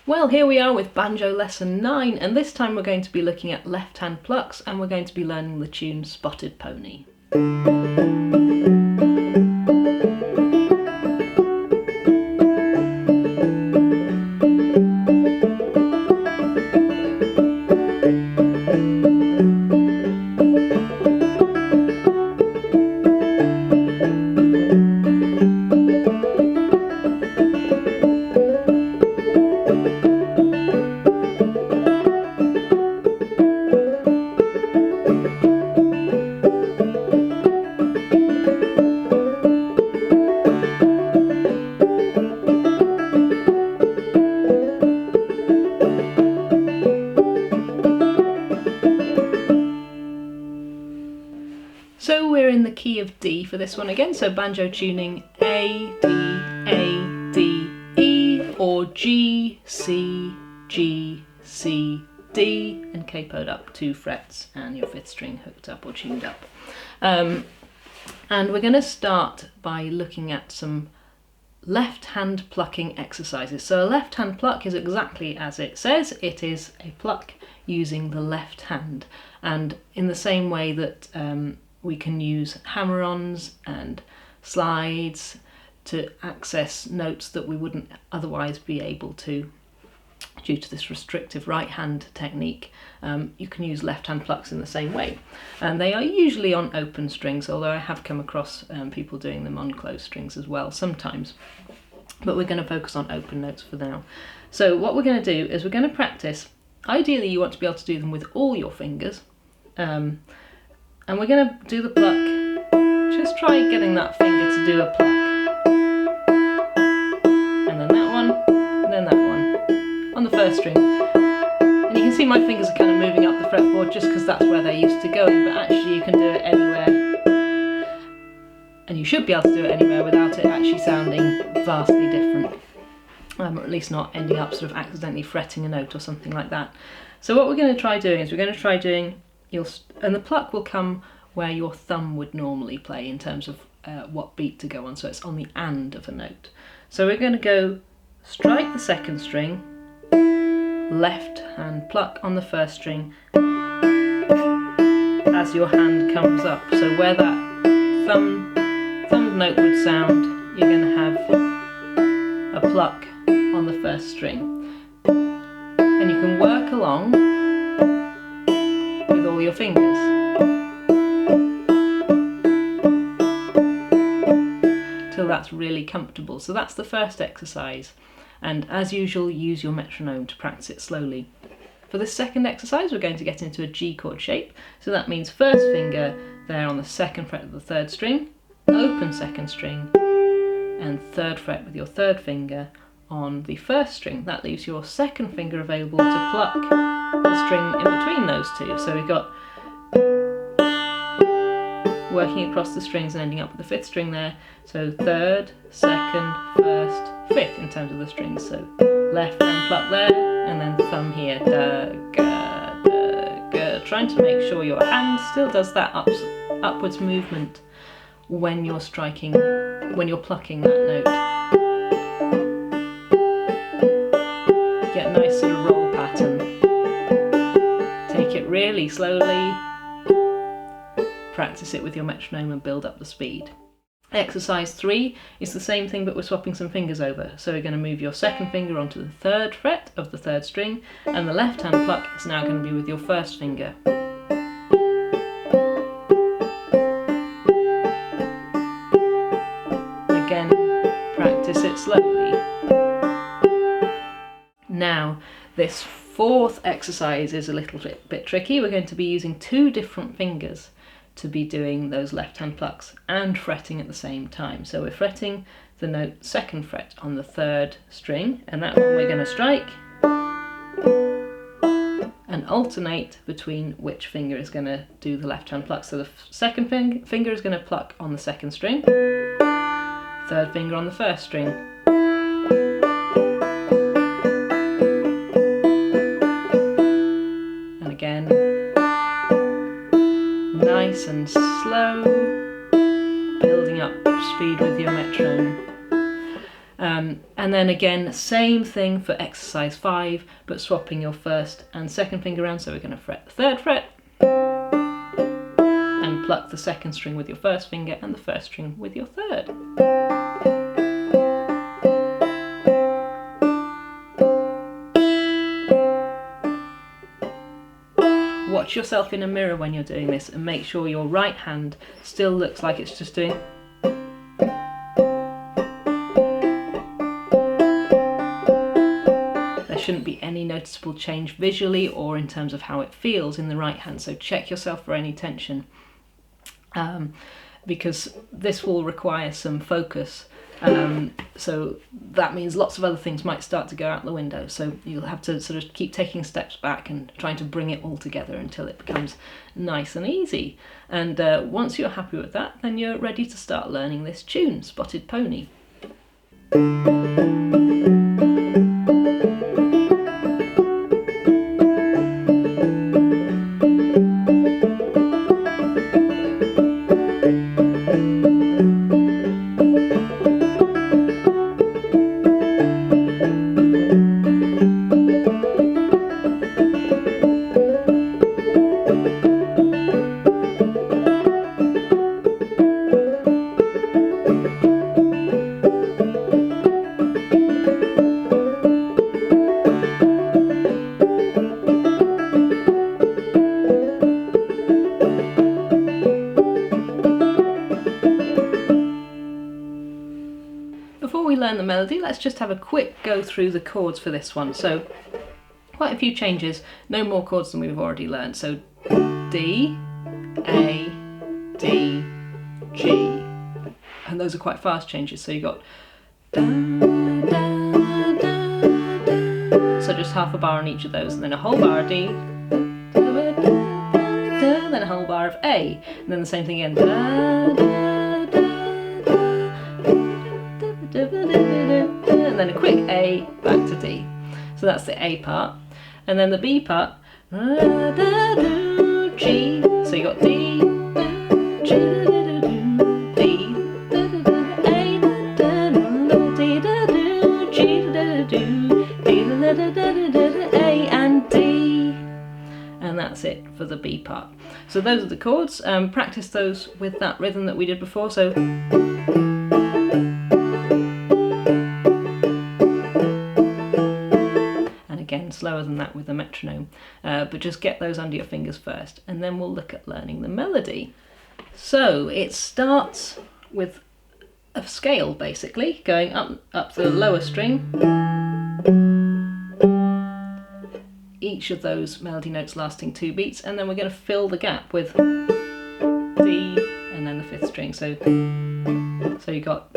Well, here we are with Banjo Lesson 9, and this time we're going to be looking at left-hand plucks, and we're going to be learning the tune Spotted Pony. So we're in the key of D for this one again, so banjo tuning A, D, E, or G, C, G, C, D, and capoed up 2 frets and your 5th string hooked up or tuned up. And we're going to start by looking at some left hand plucking exercises. So a left hand pluck is exactly as it says, it is a pluck using the left hand, and in the same way that we can use hammer-ons and slides to access notes that we wouldn't otherwise be able to due to this restrictive right hand technique. You can use left hand plucks in the same way, and they are usually on open strings, although I have come across people doing them on closed strings as well sometimes, but we're going to focus on open notes for now. So what we're going to do is we're going to practice. Ideally you want to be able to do them with all your fingers, and we're going to do the pluck. Just try getting that finger to do a pluck. And then that one, and then that one. On the 1st string. And you can see my fingers are kind of moving up the fretboard just because that's where they're used to going, but actually you can do it anywhere. And you should be able to do it anywhere without it actually sounding vastly different. Or at least not ending up sort of accidentally fretting a note or something like that. So what we're going to try doing is we're going to try doing and the pluck will come where your thumb would normally play in terms of what beat to go on, so it's on the and of a note. So we're going to go strike the 2nd string, left hand pluck on the 1st string as your hand comes up. So where that thumb note would sound, you're going to have a pluck on the 1st string. And you can work along with all your fingers till that's really comfortable. So that's the first exercise, and as usual use your metronome to practice it slowly. For the second exercise we're going to get into a G chord shape, so that means 1st finger there on the 2nd fret of the 3rd string, open 2nd string, and 3rd fret with your 3rd finger on the 1st string. That leaves your 2nd finger available to pluck the string in between those two. So we've got working across the strings and ending up with the 5th string there. So 3rd, 2nd, 1st, 5th in terms of the strings. So left hand pluck there, and then thumb here. Da, ga, da, ga. Trying to make sure your hand still does that upwards movement when you're plucking that note. Get a nice sort of roll pattern. Take it really slowly, practice it with your metronome and build up the speed. Exercise 3 is the same thing, but we're swapping some fingers over. So we're going to move your 2nd finger onto the 3rd fret of the 3rd string, and the left hand pluck is now going to be with your 1st finger. Again, practice it slowly. Now, this 4th exercise is a little bit tricky. We're going to be using 2 different fingers to be doing those left hand plucks and fretting at the same time. So we're fretting the note 2nd fret on the 3rd string, and that one we're going to strike and alternate between which finger is going to do the left hand pluck. So the 2nd finger is going to pluck on the 2nd string, 3rd finger on the 1st string. Again, nice and slow, building up speed with your metronome. And then again, same thing for exercise 5, but swapping your first and second finger around. So we're going to fret the 3rd fret and pluck the 2nd string with your first finger and the 1st string with your 3rd. Watch yourself in a mirror when you're doing this and make sure your right hand still looks like it's just doing. There shouldn't be any noticeable change visually or in terms of how it feels in the right hand, so check yourself for any tension, because this will require some focus. So that means lots of other things might start to go out the window, so you'll have to sort of keep taking steps back and trying to bring it all together until it becomes nice and easy. And once you're happy with that, then you're ready to start learning this tune, Spotted Pony. Before we learn the melody, let's just have a quick go through the chords for this one. So quite a few changes, no more chords than we've already learned. So D, A, D, G, and those are quite fast changes. So you got da, da, da, da. So just half a bar on each of those, and then a whole bar of D, then a whole bar of A, and then the same thing again. Da, da, and then a quick A back to D. So that's the A part. And then the B part, G. So you got D, G, D, A, G, A and D. And that's it for the B part. So those are the chords. Practice those with that rhythm that we did before. So slower than that with the metronome, but just get those under your fingers first, and then we'll look at learning the melody. So it starts with a scale, basically going up the lower string, each of those melody notes lasting 2 beats, and then we're going to fill the gap with D and then the 5th string. So you got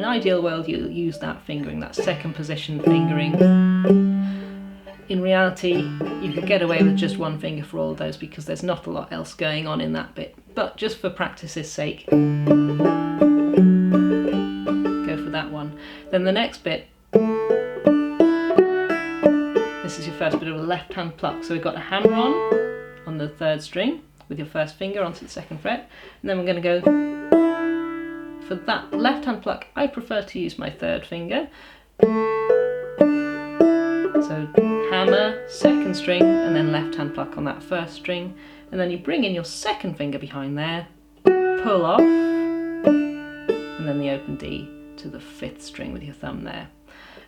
ideal world, you'll use that fingering, that 2nd position fingering. In reality, you could get away with just 1 finger for all of those because there's not a lot else going on in that bit. But just for practice's sake, go for that one. Then the next bit, this is your first bit of a left hand pluck. So we've got a hammer on the 3rd string with your first finger onto the 2nd fret, and then we're going to go. For that left hand pluck, I prefer to use my 3rd finger. So hammer, 2nd string, and then left hand pluck on that 1st string. And then you bring in your 2nd finger behind there, pull off, and then the open D to the 5th string with your thumb there.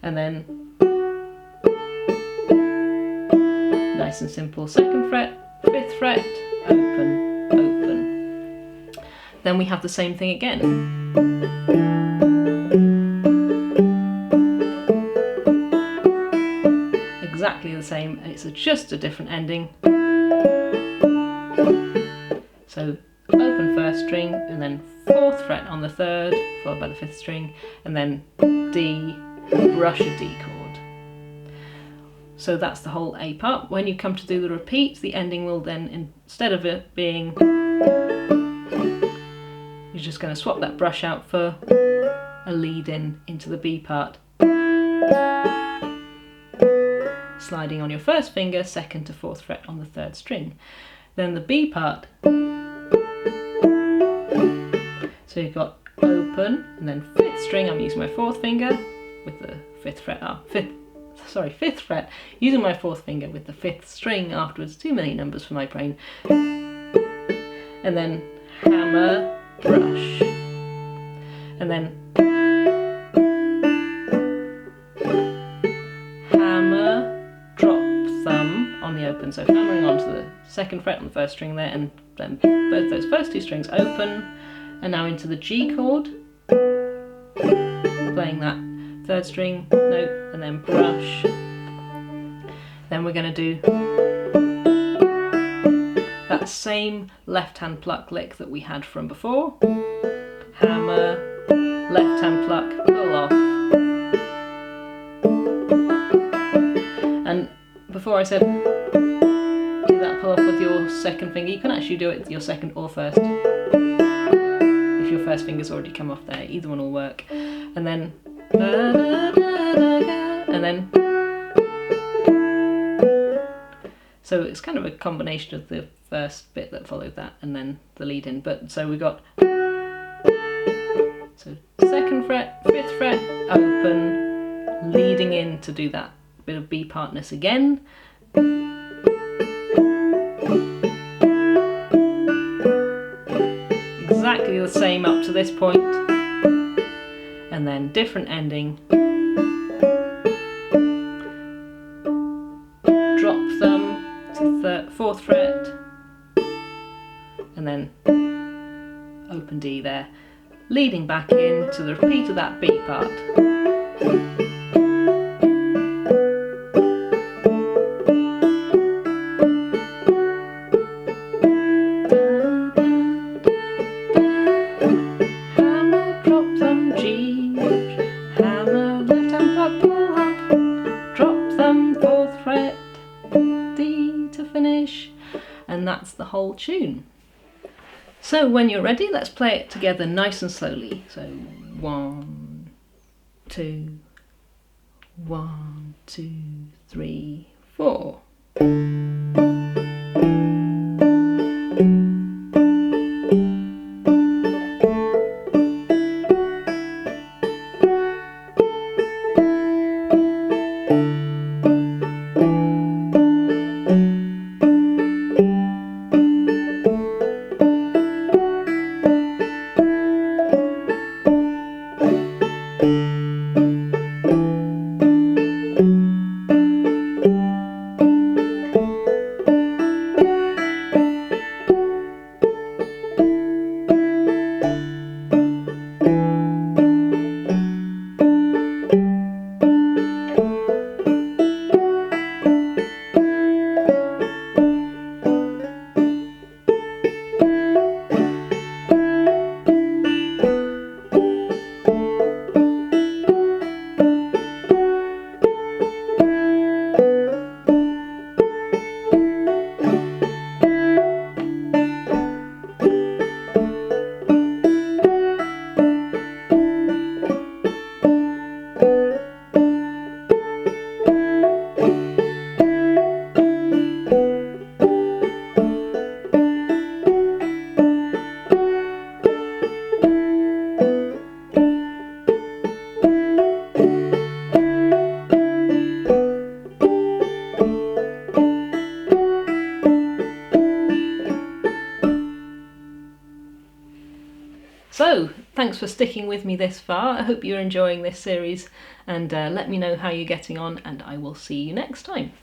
And then, nice and simple, 2nd fret, 5th fret, open, open. Then we have the same thing again. Exactly the same, and it's just a different ending. So open 1st string, and then 4th fret on the 3rd, followed by the 5th string, and then D, brush a D chord. So that's the whole A part. When you come to do the repeat, the ending will then, instead of it being, you're just going to swap that brush out for a lead in into the B part. Sliding on your 1st finger, 2nd to 4th fret on the 3rd string. Then the B part, So you've got open, and then 5th string, I'm using my 4th finger with the 5th fret, 5th fret, using my 4th finger with the 5th string afterwards, too many numbers for my brain. And then hammer, brush, and then hammer, drop, thumb on the open, so hammering onto the 2nd fret on the 1st string there, and then both those first 2 strings open, and now into the G chord, playing that 3rd string note, and then brush. Then we're going to do that same left hand pluck lick that we had from before. Hammer, left hand pluck, pull off. And before I said do that pull off with your 2nd finger, you can actually do it with your 2nd or 1st. If your 1st finger's already come off there, either one will work. And then so it's kind of a combination of the first bit that followed that and then the lead in. But so we got, so 2nd fret, 5th fret, open, leading in to do that bit of B partness again. Exactly the same up to this point, and then different ending. Drop thumb to 4th fret, and then open D there, leading back in to the repeat of that B part. Hammer, drop thumb, G, hammer, left hand pluck, pull up, drop thumb, 4th fret, D to finish, and that's the whole tune. So when you're ready, let's play it together nice and slowly. So 1, 2, 1, 2, 3, 4. So, thanks for sticking with me this far. I hope you're enjoying this series, and let me know how you're getting on, and I will see you next time.